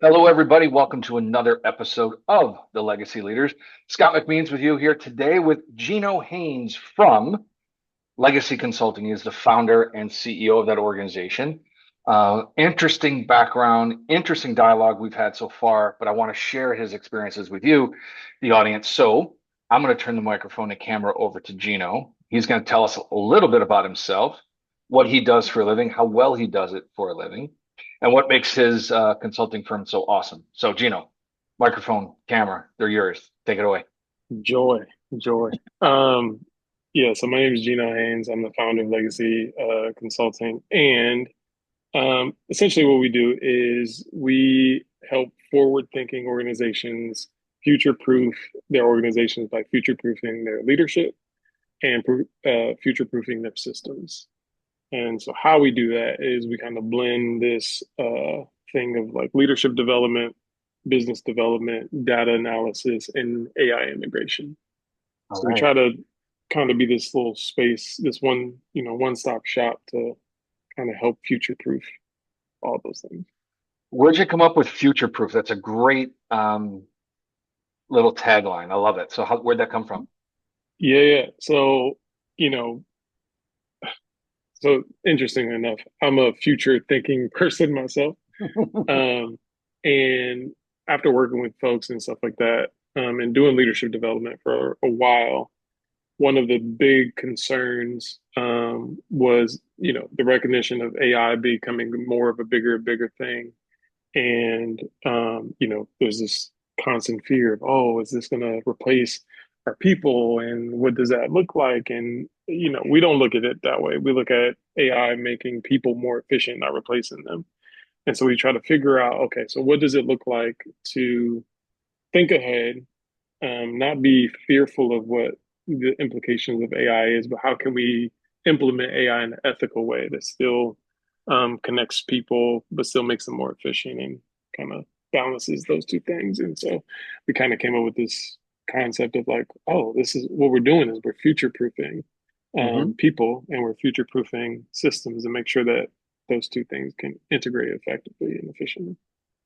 Hello, everybody. Welcome to another episode of The Legacy Leaders. Scott McMeans with you here today with Gino Haynes from Legacy Consulting. He is the founder and CEO of that organization. Interesting background, interesting dialogue we've had so far, but I want to share his experiences with you, the audience. So I'm going to turn the microphone and camera over to Gino. He's going to tell us a little bit about himself, what he does for a living, how well he does it for a living, and what makes his consulting firm so awesome. So, Gino, microphone, camera, they're yours. Take it away. Joy, joy. So my name is Gino Haynes. I'm the founder of Legacy Consulting, and essentially what we do is we help forward-thinking organizations future-proof their organizations by future-proofing their leadership and future-proofing their systems. And so how we do that is we kind of blend this thing of like leadership development, business development, data analysis, and AI integration. All So we right. try to kind of be this little space, this one-stop shop to kind of help future-proof all those things. Where'd you come up with future proof? That's a great little tagline. I love it. So, where'd that come from? Yeah. So, you know, so interesting enough, I'm a future thinking person myself. Um, and after working with folks and stuff like that, and doing leadership development for a while, one of the big concerns was, the recognition of AI becoming more of a bigger thing. And, there's this constant fear of, oh, is this going to replace our people? And what does that look like? And, we don't look at it that way. We look at AI making people more efficient, not replacing them. And so we try to figure out, okay, so what does it look like to think ahead, not be fearful of what the implications of AI is, but how can we implement AI in an ethical way that still connects people, but still makes them more efficient and kind of balances those two things. And so we kind of came up with this concept of like, oh, this is what we're doing is we're future proofing Hmm. people and we're future proofing systems and make sure that those two things can integrate effectively and efficiently.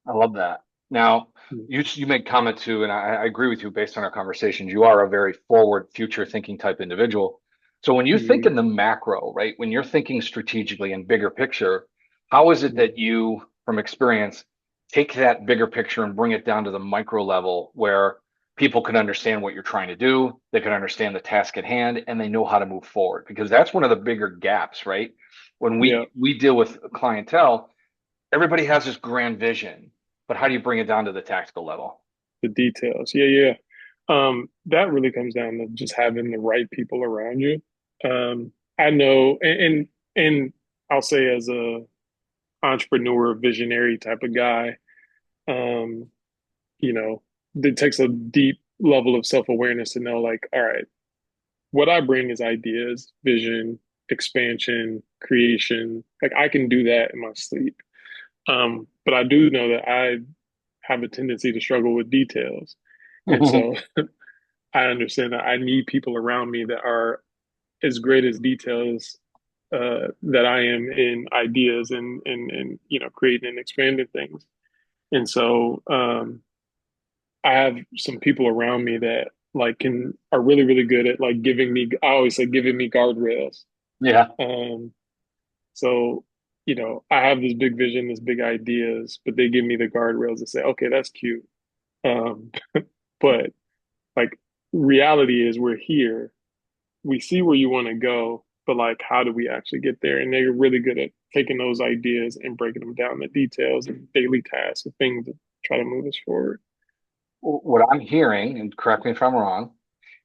I love that. Now, you made comment too, and I agree with you based on our conversations. You are a very forward, future thinking type individual. So when you think Mm-hmm. in the macro, right, when you're thinking strategically and bigger picture, how is it that you, from experience, take that bigger picture and bring it down to the micro level where people can understand what you're trying to do, they can understand the task at hand, and they know how to move forward? Because that's one of the bigger gaps, right? When Yeah. we deal with clientele, everybody has this grand vision, but how do you bring it down to the tactical level? The details. Yeah. That really comes down to just having the right people around you. I know, and I'll say as a entrepreneur, visionary type of guy, um, you know, it takes a deep level of self-awareness to know, like, all right, what I bring is ideas, vision, expansion, creation. Like I can do that in my sleep. But I do know that I have a tendency to struggle with details. And so I understand that I need people around me that are as great as details that I am in ideas and creating and expanding things. And so I have some people around me that like can are really good at like giving me. I always say giving me guardrails. Yeah. Um, so I have this big vision, this big ideas, but they give me the guardrails to say, okay, that's cute. Um, but like reality is we're here, we see where you want to go, but like, how do we actually get there? And they're really good at taking those ideas and breaking them down to details and daily tasks and things to try to move us forward. What I'm hearing, and correct me if I'm wrong,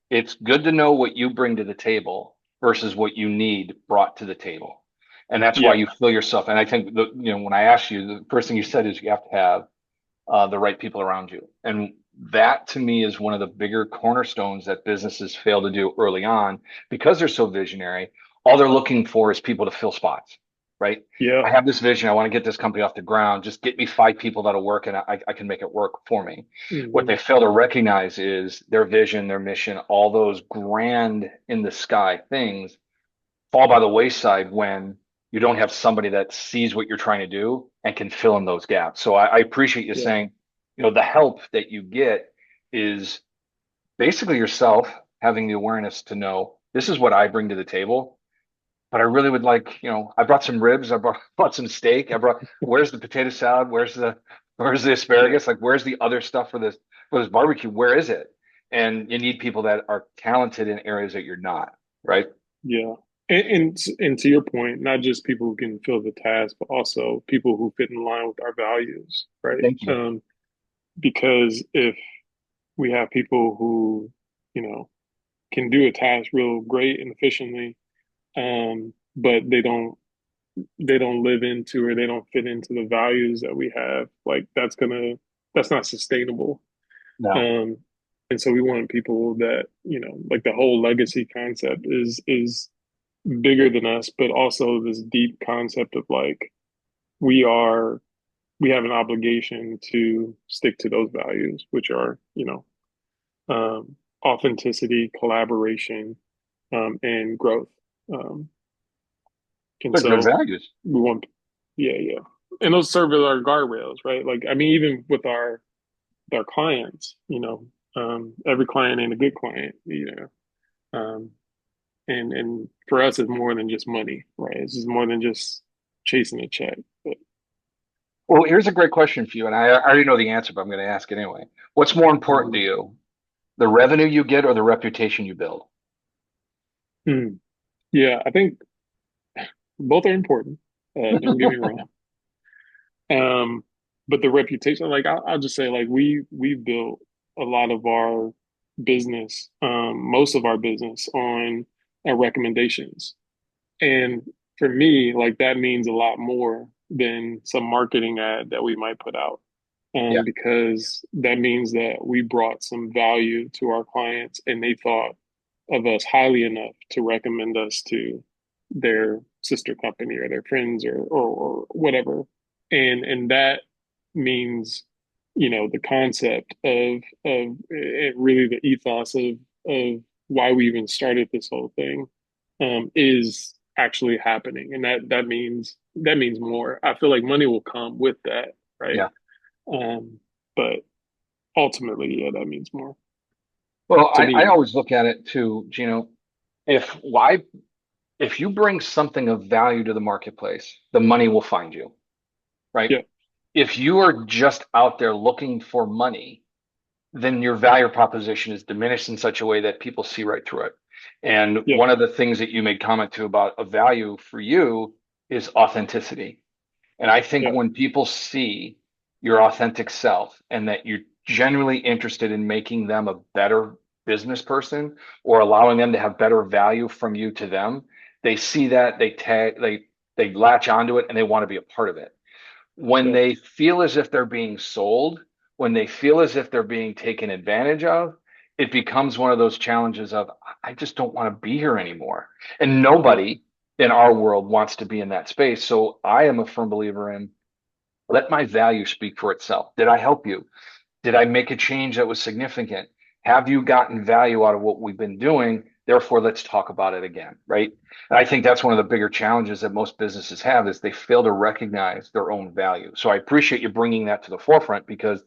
it's good to know what you bring to the table versus what you need brought to the table. And that's why Yeah, you feel yourself. And I think when I asked you, the first thing you said is you have to have the right people around you. And that to me is one of the bigger cornerstones that businesses fail to do early on because they're so visionary. All they're looking for is people to fill spots, right? yeah, I have this vision. I want to get this company off the ground. Just get me five people that'll work and I can make it work for me. What hmm, they fail to recognize is their vision, their mission, all those grand in the sky things fall by the wayside when you don't have somebody that sees what you're trying to do and can fill in those gaps. So I appreciate you Yeah. saying, the help that you get is basically yourself having the awareness to know this is what I bring to the table. But I really would like, I brought some ribs, bought some steak, where's the potato salad? Where's the Yeah. asparagus? Like, where's the other stuff for this barbecue? Where is it? And you need people that are talented in areas that you're not, right? Yeah. And to your point, not just people who can fill the task, but also people who fit in line with our values, right? Thank you. Because if we have people who, you know, can do a task real great and efficiently, but they don't live into or they don't fit into the values that we have, like that's not sustainable. No, Um, and so we want people that, like the whole legacy concept is bigger than us, but also this deep concept of like we are we have an obligation to stick to those values, which are, authenticity, collaboration, and growth. Um, and they're good so values. we want, yeah, yeah. And those serve as our guardrails, right? Like, I mean, even with our clients, every client ain't a good client, and for us, it's more than just money, right? It's just more than just chasing a check. But Well, here's a great question for you, and I already know the answer, but I'm going to ask it anyway. What's more important to you, the revenue you get or the reputation you build? hmm, yeah, I think both are important. Don't get me wrong. Um, but the reputation, like I'll just say, like we built a lot of our business, most of our business on recommendations. And for me, like that means a lot more than some marketing ad that we might put out. Yeah, Because that means that we brought some value to our clients and they thought of us highly enough to recommend us to their sister company or their friends or whatever. And that means, the concept of it, really the ethos of why we even started this whole thing, is actually happening. And that means more. I feel like money will come with that, right? yeah. But ultimately, yeah, that means more Well, to I me. always look at it too, Gino. If why if you bring something of value to the marketplace, the money will find you, right? Yeah, If you are just out there looking for money, then your value proposition is diminished in such a way that people see right through it. And yeah, one of the things that you made comment to about a value for you is authenticity. And I think yeah, when people see your authentic self and that you're genuinely interested in making them a better business person or allowing them to have better value from you to them, they see that, they latch onto it and they want to be a part of it. When yeah, they feel as if they're being sold, when they feel as if they're being taken advantage of, it becomes one of those challenges of, I just don't want to be here anymore. And yeah, nobody in our world wants to be in that space. So I am a firm believer in let my value speak for itself. Did I help you? Did I make a change that was significant? Have you gotten value out of what we've been doing? Therefore, let's talk about it again, right? And I think that's one of the bigger challenges that most businesses have is they fail to recognize their own value. So I appreciate you bringing that to the forefront because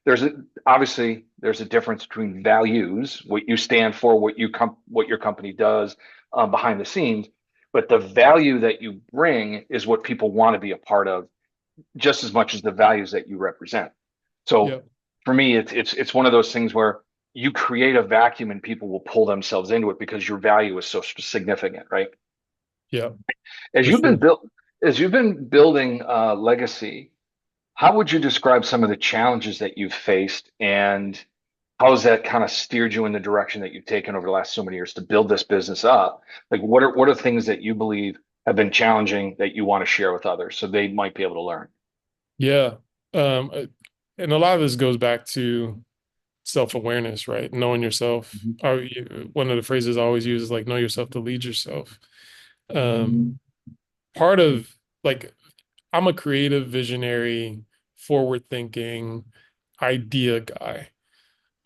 there's a, obviously there's a difference between values, what you stand for, what your company does behind the scenes, but the value that you bring is what people want to be a part of just as much as the values that you represent. So yeah, for me, it's one of those things where you create a vacuum and people will pull themselves into it because your value is so significant, right? yeah, As for you've been sure. built, as you've been building legacy, how would you describe some of the challenges that you've faced, and how has that kind of steered you in the direction that you've taken over the last so many years to build this business up? Like, what are things that you believe have been challenging that you want to share with others so they might be able to learn? Yeah. And a lot of this goes back to self-awareness, right? Knowing yourself. Mhm. One of the phrases I always use is like, know yourself to lead yourself. Um, Part of like, I'm a creative, visionary, forward-thinking idea guy.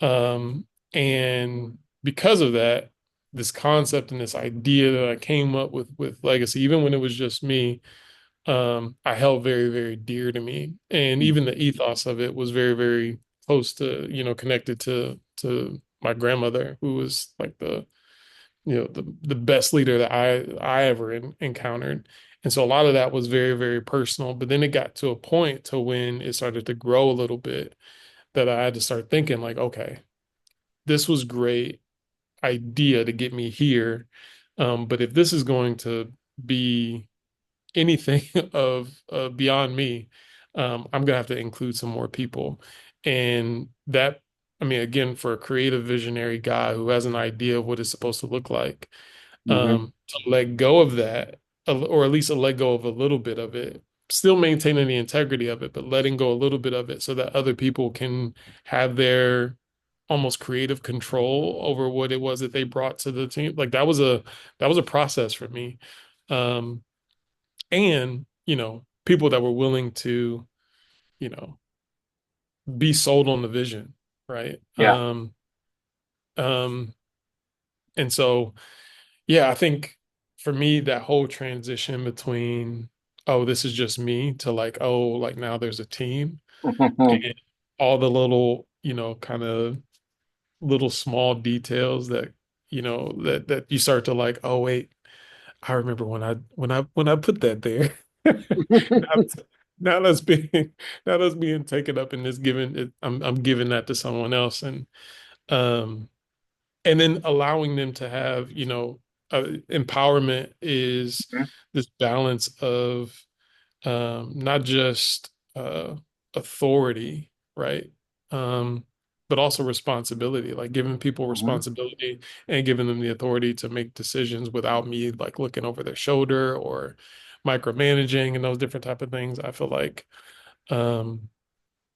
And because of that, this concept and this idea that I came up with Legacy, even when it was just me, I held very, very dear to me. And even the ethos of it was very, very close to, connected to my grandmother, who was like the best leader that I ever encountered. And so a lot of that was very, very personal. But then it got to a point to when it started to grow a little bit that I had to start thinking like, okay, this was great idea to get me here. But if this is going to be anything of beyond me, I'm gonna have to include some more people. And that, I mean, again, for a creative visionary guy who has an idea of what it's supposed to look like, Hmm. to let go of that, or at least to let go of a little bit of it, still maintaining the integrity of it, but letting go a little bit of it so that other people can have their almost creative control over what it was that they brought to the team. Like that was a process for me. Um, and people that were willing to you know be sold on the vision, right? Yeah. Um and so yeah, I think for me that whole transition between, oh, this is just me, to like, oh, like now there's a team, and all the little kind of little small details that that you start to like, oh wait, I remember when I put that there. Now, now that's being now that's being taken up and just given it, I'm giving that to someone else, um and then allowing them to have, empowerment is this balance of not just authority, right? But also responsibility, like giving people Hmm. responsibility and giving them the authority to make decisions without me like looking over their shoulder or micromanaging and those different type of things. I feel like, um,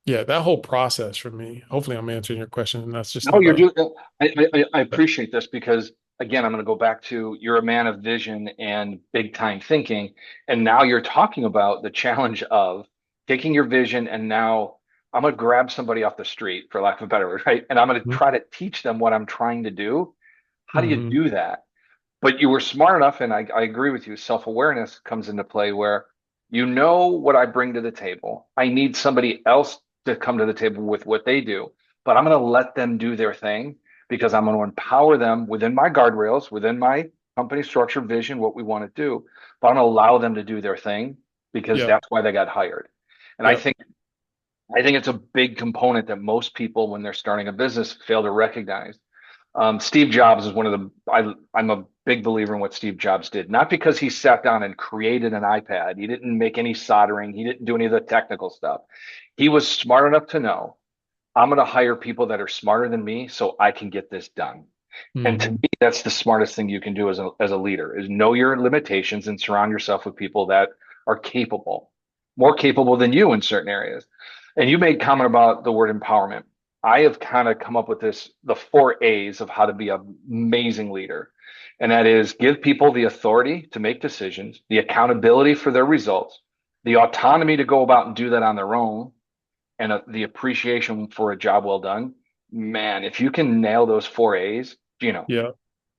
yeah, that whole process for me, hopefully I'm answering your question and that's just No, not you're a, doing. I appreciate this because again, I'm going to go back to you're a man of vision and big time thinking, and now you're talking about the challenge of taking your vision and now I'm going to grab somebody off the street, for lack of a better word, right? And I'm going to try to teach them what I'm trying to do. How do you hmm do that? But you were smart enough, and I agree with you. Self-awareness comes into play where you know what I bring to the table. I need somebody else to come to the table with what they do, but I'm going to let them do their thing because I'm going to empower them within my guardrails, within my company structure, vision, what we want to do. But I'm going to allow them to do their thing because yeah, that's why they got hired. And yeah, I think it's a big component that most people, when they're starting a business, fail to recognize. Steve Jobs is one of I'm a big believer in what Steve Jobs did, not because he sat down and created an iPad. He didn't make any soldering. He didn't do any of the technical stuff. He was smart enough to know I'm going to hire people that are smarter than me so I can get this done. And to hmm me, that's the smartest thing you can do as a leader is know your limitations and surround yourself with people that are capable, more capable than you in certain areas. And you made comment about the word empowerment. I have kind of come up with the 4 A's of how to be an amazing leader. And that is give people the authority to make decisions, the accountability for their results, the autonomy to go about and do that on their own, and the appreciation for a job well done. Man, if you can nail those 4 A's, yeah,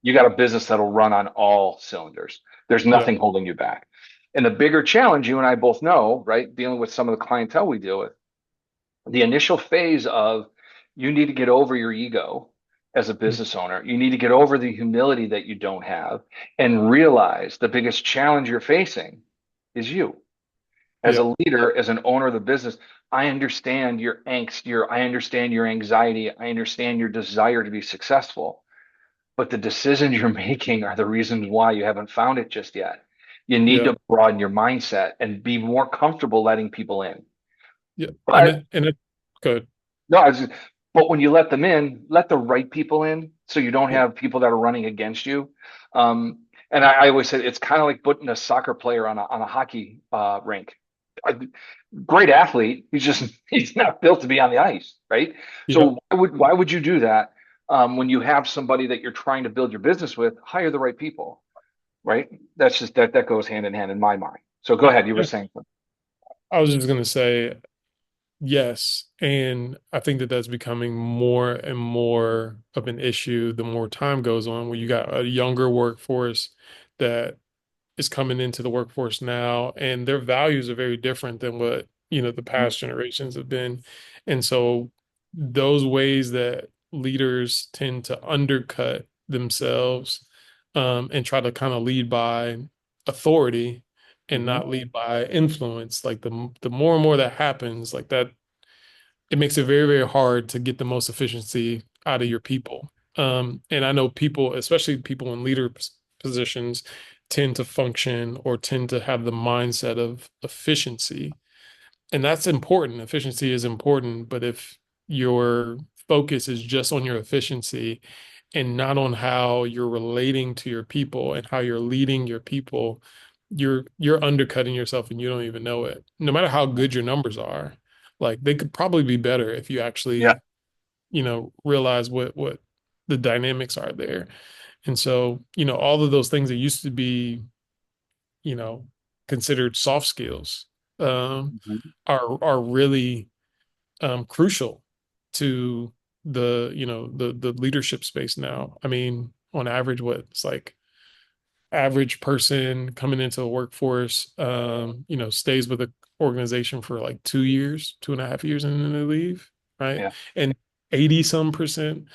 you got a business that'll run on all cylinders. There's yeah, nothing holding you back. And the bigger challenge, you and I both know, right, dealing with some of the clientele we deal with, the initial phase of you need to get over your ego as a mm, business owner. You need to get over the humility that you don't have and realize the biggest challenge you're facing is you. As yeah, a leader, as an owner of the business, I understand your angst, I understand your anxiety, I understand your desire to be successful, but the decisions you're making are the reasons why you haven't found it just yet. You need yeah, to broaden your mindset and be more comfortable letting people in. yeah, and But it good. no, but when you let them in, let the right people in so you don't Yeah, have people that are running against you. And I always say it's kind of like putting a soccer player on a hockey rink. A great athlete, he's not built to be on the ice, right? yeah, So why would you do that when you have somebody that you're trying to build your business with? Hire the right people, right? That's just that goes hand in hand in my mind. So go ahead, you were yeah. saying something. I was just gonna say yes, and I think that that's becoming more and more of an issue the more time goes on, where you got a younger workforce that is coming into the workforce now, and their values are very different than what, the past generations have been. And so those ways that leaders tend to undercut themselves, and try to kind of lead by authority and Hmm. not lead by influence, like the more and more that happens, like that, it makes it very, very hard to get the most efficiency out of your people. And I know people, especially people in leader positions, tend to function or tend to have the mindset of efficiency. And that's important. Efficiency is important. But if your focus is just on your efficiency and not on how you're relating to your people and how you're leading your people, you're undercutting yourself and you don't even know it. No matter how good your numbers are, like they could probably be better if you Yeah. actually, realize what the dynamics are there. And so, all of those things that used to be, you know, considered soft skills, Hmm. are really crucial to the leadership space now. I mean, on average, what it's like average person coming into the workforce, stays with the organization for like 2 years, 2.5 years, and then they leave, right? Yeah. And 80 some percent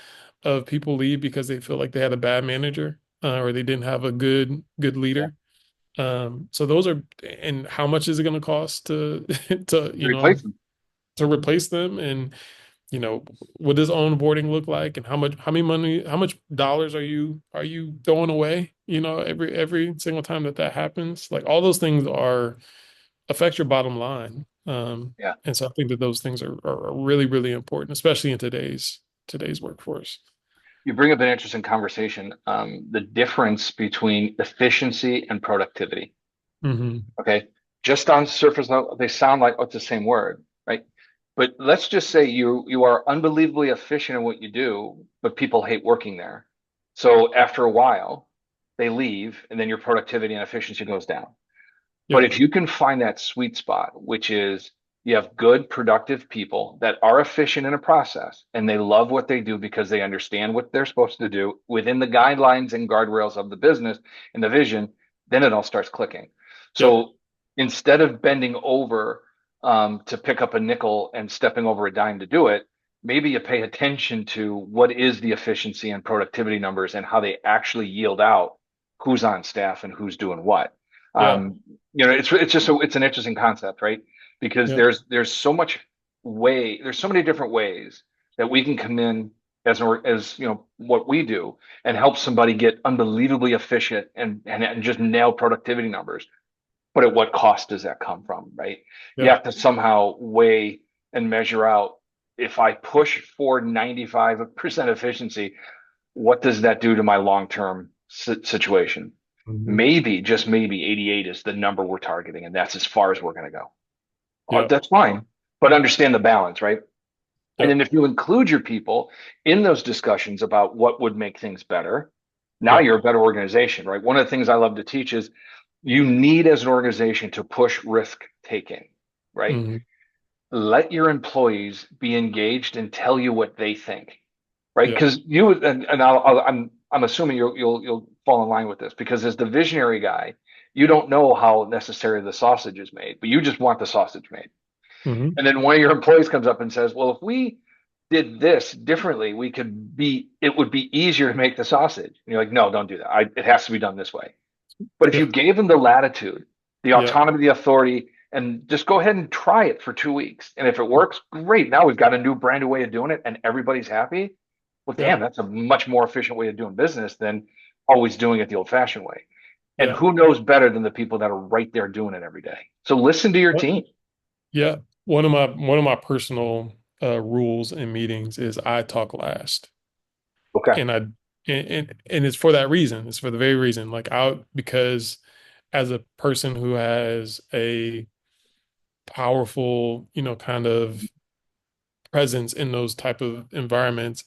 of people leave because they feel like they had a bad manager, or they didn't have a good Yeah. leader. So those are, and how much is it going to cost to to Replace them. to replace them? And you know, what does onboarding look like, and how much dollars are you throwing away, every single time that happens? Like all those things are affect your bottom line. Yeah. And so I think that those things are really, really important, especially in today's workforce. You bring up an interesting conversation. The difference between efficiency and productivity. Hmm. Okay. Just on surface level, they sound like, oh, it's the same word, right? But let's just say you are unbelievably efficient in what you do, but people hate working there. So after a while, they leave, and then your productivity and efficiency goes down. But Yep. if you can find that sweet spot, which is you have good, productive people that are efficient in a process and they love what they do because they understand what they're supposed to do within the guidelines and guardrails of the business and the vision, then it all starts clicking. Yep. So instead of bending over to pick up a nickel and stepping over a dime to do it, maybe you pay attention to what is the efficiency and productivity numbers and how they actually yield out who's on staff and who's doing what. Yep. Um, it's just it's an interesting concept, right? Because Yep. there's so much there's so many different ways that we can come in as what we do and help somebody get unbelievably efficient and just nail productivity numbers. But at what cost does that come from, right? You Yep. have to somehow weigh and measure out, if I push for 95% efficiency, what does that do to my long-term situation? Hmm. Maybe, just maybe 88 is the number we're targeting, and that's as far as we're going to go. Yep. That's fine, but understand the balance, right? And Yep. then if you include your people in those discussions about what would make things better, now Yep. you're a better organization, right? One of the things I love to teach is you need as an organization to push risk taking, right? Hmm. Let your employees be engaged and tell you what they think, right? Yep. Because I'm assuming you'll fall in line with this because as the visionary guy, you don't know how necessary the sausage is made, but you just want the sausage made. Hmm. And then one of your employees comes up and says, "Well, if we did this differently, it would be easier to make the sausage." And you're like, "No, don't do that. It has to be done this way." But if you Yep. gave them the latitude, the Yep. autonomy, the authority, and just go ahead and try it for 2 weeks. And if it works, great. Now we've got a new brand new way of doing it and everybody's happy. Well, damn, Yep. that's a much more efficient way of doing business than always doing it the old fashioned way. And Yep. who knows better than the people that are right there doing it every day? So listen to your Yep. team. Yeah. One of my personal rules in meetings is I talk last. Okay. And I and it's for that reason. It's for the very reason. Like because as a person who has a powerful, kind of presence in those type of environments,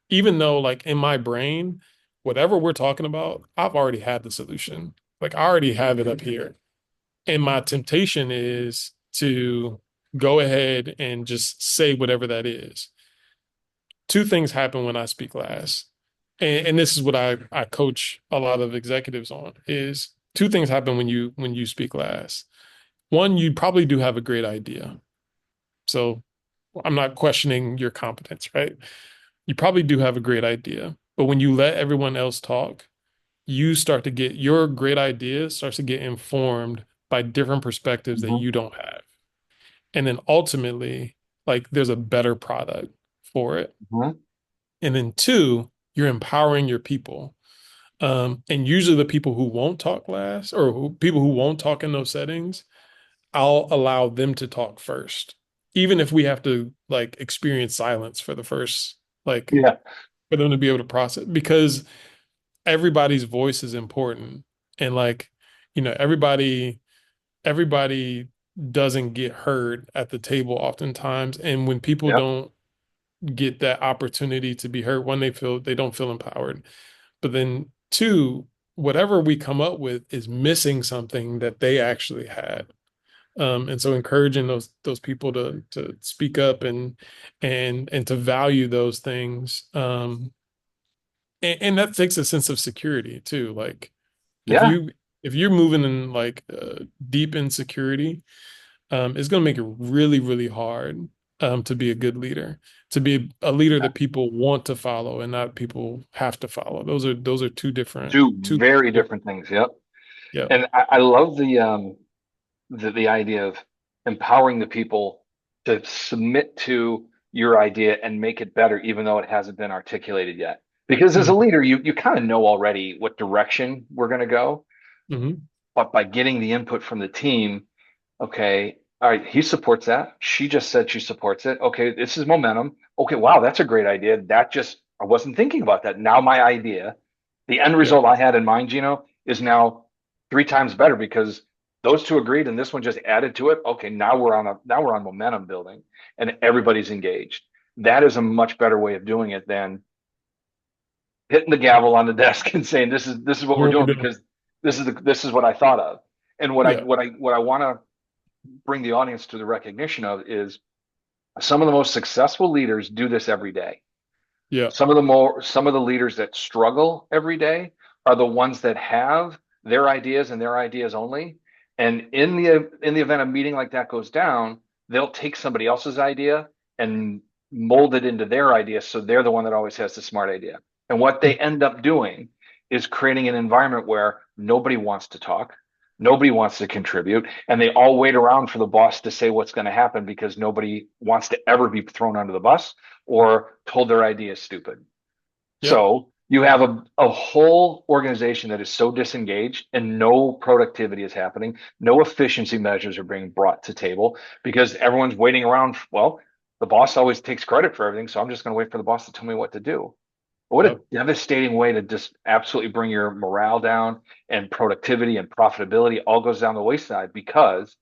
even though like in my brain, whatever we're talking about, I've already had the solution. Like I already have it up here. And my temptation is to go ahead and just say whatever that is. Two things happen when I speak last. And this is what I coach a lot of executives on is two things happen when you speak last. One, you probably do have a great idea. So I'm not questioning your competence, right? You probably do have a great idea. But when you let everyone else talk, you start to get your great idea starts to get informed by different perspectives that Mhm. you don't have. And then ultimately, like there's a better product for it. Mhm. And then two, you're empowering your people. And usually the people who won't talk last or people who won't talk in those settings, I'll allow them to talk first, even if we have to like experience silence for the first, like Yeah. for them to be able to process, because everybody's voice is important. And like, everybody doesn't get heard at the table oftentimes. And when people Yep. don't get that opportunity to be heard, one, they don't feel empowered. But then two, whatever we come up with is missing something that they actually had. And so encouraging those people to speak up and to value those things. And that takes a sense of security too. Like if Yeah. you're moving in like deep insecurity, it's going to make it really, really hard to be a good leader, to be a leader that people want to follow and not people have to follow. Those are Two two very different. different things. Yep. Yeah. And I love the idea of empowering the people to submit to your idea and make it better, even though it hasn't been articulated yet. Because as a Hmm. leader, you kind of know already what direction we're going to go, Hmm. but by getting the input from the team, okay, all right, he supports that. She just said she supports it. Okay, this is momentum. Okay, wow, that's a great idea. That just, I wasn't thinking about that. Now my idea, the end Yeah. result I had in mind, Gino, is now three times better because those two agreed and this one just added to it. Okay, now we're on momentum building and everybody's engaged. That is a much better way of doing it than hitting the gavel on the desk and saying this is what we're What we're doing doing. because this is what I thought of. And Yeah. what I want to bring the audience to the recognition of is some of the most successful leaders do this every day. Yeah. Some of the leaders that struggle every day are the ones that have their ideas and their ideas only. And in the event a meeting like that goes down, they'll take somebody else's idea and mold it into their idea. So they're the one that always has the smart idea. And what they end up doing is creating an environment where nobody wants to talk, nobody wants to contribute, and they all wait around for the boss to say what's going to happen because nobody wants to ever be thrown under the bus or told their idea is stupid. Yeah. So you have a whole organization that is so disengaged and no productivity is happening. No efficiency measures are being brought to table because everyone's waiting around. Well, the boss always takes credit for everything. So I'm just going to wait for the boss to tell me what to do. What Yeah. a devastating way to just absolutely bring your morale down and productivity and profitability all goes down the wayside because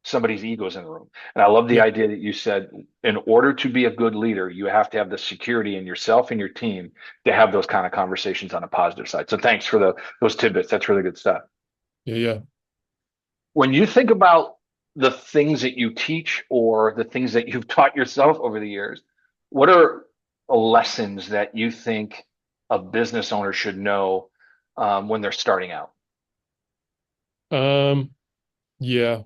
somebody's ego's in the room. And I love the Yeah. idea that you said, in order to be a good leader, you have to have the security in yourself and your team to have those kind of conversations on a positive side. So thanks for those tidbits. That's really good stuff. Yeah. Yeah. When you think about the things that you teach or the things that you've taught yourself over the years, what are lessons that you think a business owner should know when they're starting out? Um, yeah.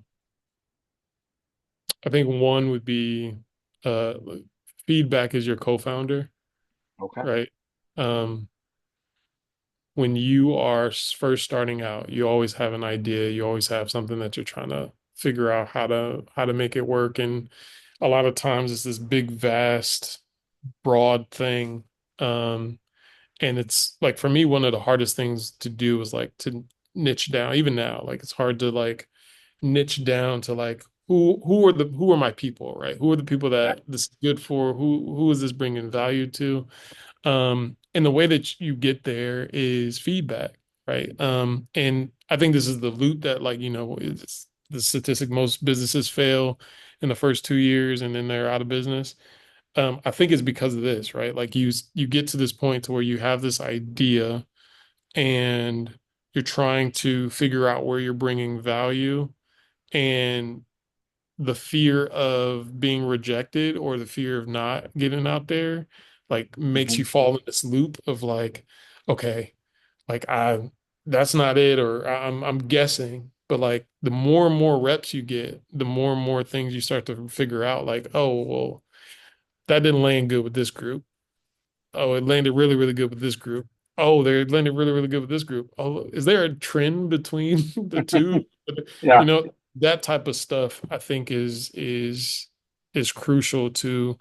I think one would be like, feedback is your co-founder, Okay. right? Um, when you are first starting out, you always have an idea, you always have something that you're trying to figure out how to make it work. And a lot of times it's this big, vast, broad thing. Um, and it's like for me, one of the hardest things to do is like to niche down. Even now, like it's hard to like niche down to like who are my people, right? Who are the people that this is good for? Who is this bringing value to? And the way that you get there is feedback, right? And I think this is the loop that like, it's the statistic most businesses fail in the first 2 years and then they're out of business. I think it's because of this, right? Like you get to this point to where you have this idea and you're trying to figure out where you're bringing value, and the fear of being rejected or the fear of not getting out there like makes Mhm. you fall in this loop of like, okay, like that's not it, or I'm guessing. But like the more and more reps you get, the more and more things you start to figure out, like, oh, well, that didn't land good with this group. Oh, it landed really, really good with this group. Oh, they landed really, really good with this group. Oh, is there a trend between the two? You Yeah. know, that type of stuff I think is crucial to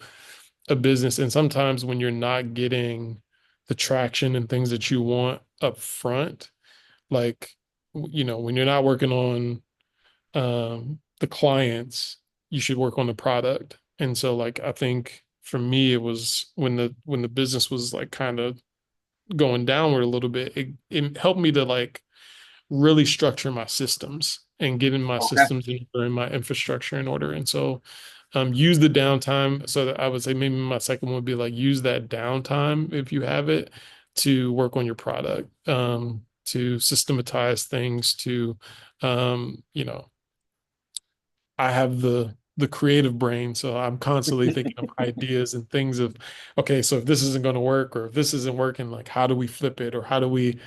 a business. And sometimes when you're not getting the traction and things that you want up front, like when you're not working on the clients, you should work on the product. And so like I think for me it was when the business was like kind of going downward a little bit, it helped me to like really structure my systems and getting my Okay. systems in order and my infrastructure in order. And so use the downtime. So that I would say maybe my second one would be like use that downtime if you have it to work on your product, to systematize things, to you know, I have the creative brain, so I'm constantly thinking of ideas and things of, okay, so if this isn't going to work or if this isn't working, like how do we flip it or how do we,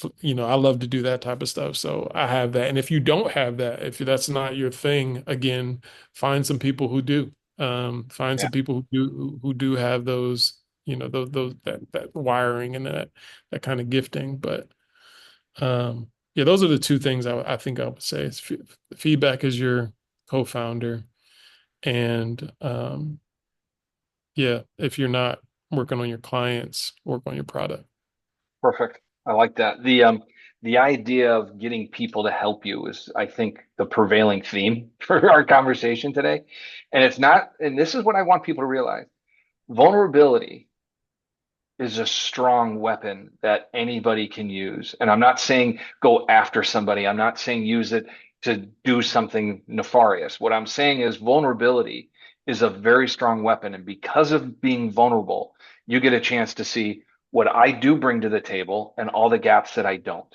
I love to do that type of stuff. So I have that. And if you don't have that, if that's not your thing, again, find some people who do. Find Yeah. some people who do have those, those that wiring and that kind of gifting. But yeah, those are the two things I think I would say. Feedback is your co-founder, and yeah, if you're not working on your clients, work on your product. Perfect. I like that. The idea of getting people to help you is, I think, the prevailing theme for our conversation today. And it's not, and this is what I want people to realize. Vulnerability is a strong weapon that anybody can use. And I'm not saying go after somebody. I'm not saying use it to do something nefarious. What I'm saying is vulnerability is a very strong weapon. And because of being vulnerable, you get a chance to see what I do bring to the table and all the gaps that I don't.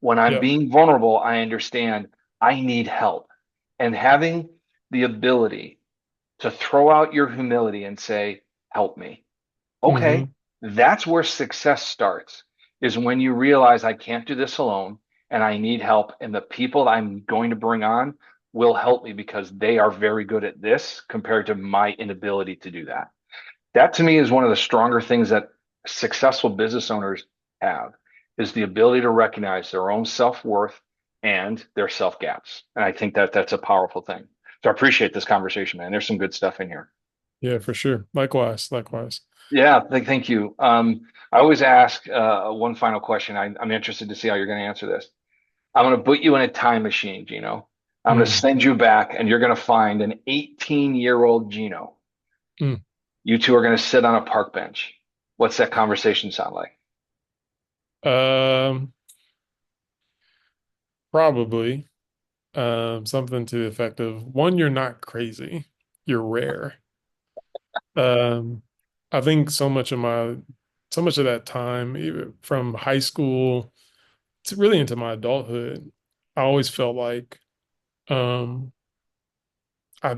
When I'm Yeah. being vulnerable, I understand I need help. And having the ability to throw out your humility and say, help me. Okay, Hmm. that's where success starts, is when you realize I can't do this alone and I need help. And the people I'm going to bring on will help me because they are very good at this compared to my inability to do that. That to me is one of the stronger things that successful business owners have is the ability to recognize their own self-worth and their self gaps. And I think that that's a powerful thing. So I appreciate this conversation, man. There's some good stuff in here. Yeah, for sure. Likewise, likewise. Yeah, thank you. I always ask one final question. I'm interested to see how you're going to answer this. I'm going to put you in a time machine, Gino. I'm going to Mm, send you back, and you're going to find an 18-year-old Gino. mm. You two are going to sit on a park bench. What's that conversation sound like? Um, Probably something to the effect of one, you're not crazy, you're rare. Um, I think so much of that time, even from high school to really into my adulthood, I always felt like um I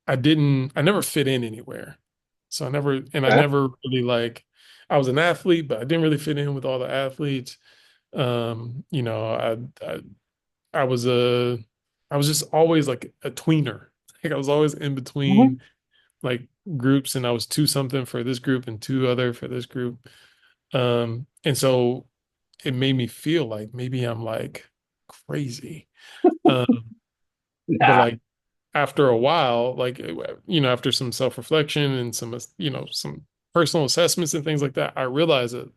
I never fit in anywhere. So I Okay. never really like I was an athlete, but I didn't really fit in with all the athletes. You know, I was a I was just always like a tweener. Like I was always in Mhm. between like groups and I was two something for this group and two other for this group. And so it made me feel like maybe I'm like crazy. Um, but Nah. like after a while, like after some self-reflection and some personal assessments and things like that, I realized that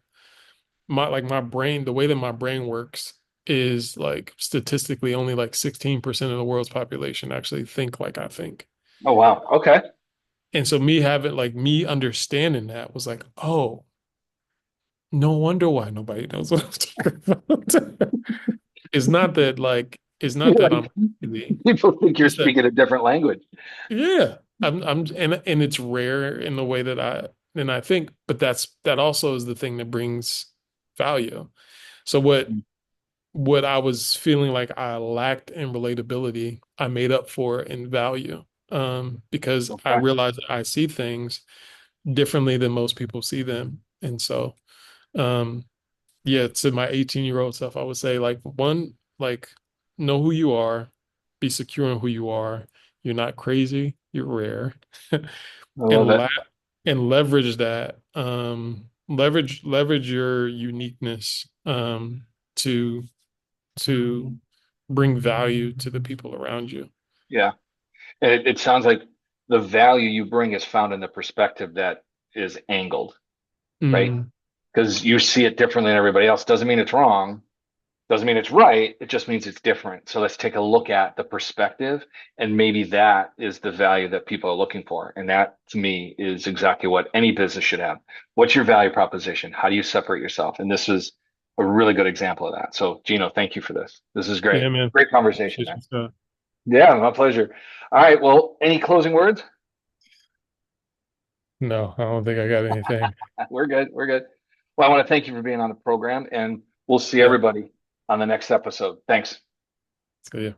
my brain, the way that my brain works is like statistically only like 16% of the world's population actually think like I think. Oh, wow. Okay. And so me understanding that was like, oh, no wonder why nobody knows what I'm talking about. It's not that Like, I'm crazy. people think you're It's that speaking a different language. yeah, and it's rare in the way that I think, but that also is the thing that brings value. So what I was feeling like I lacked in relatability, I made up for in value. Because I Okay. realized that I see things differently than most people see them. And so um yeah, to my 18-year-old self, I would say like one, like know who you are, be secure in who you are. You're not crazy, you're rare. I love And it. la and leverage that. Leverage your uniqueness to to bring value to the people around you. Yeah. And it sounds like the value you bring is found in the perspective that is angled, right? Mm, Because you see it differently than everybody else. Doesn't mean it's wrong. Doesn't mean it's right. It just means it's different. So let's take a look at the perspective, and maybe that is the value that people are looking for. And that, to me, is exactly what any business should have. What's your value proposition? How do you separate yourself? And this is a really good example of that. So, Gino, thank you for this. This is great. yeah, man. Great conversation, Appreciate man. you, Scott. Yeah, my pleasure. All right. Well, any closing words? No, I don't think I got anything. We're good. We're good. Well, I want to thank you for being on the program, and we'll see Yeah, everybody on the next episode. Thanks. see ya.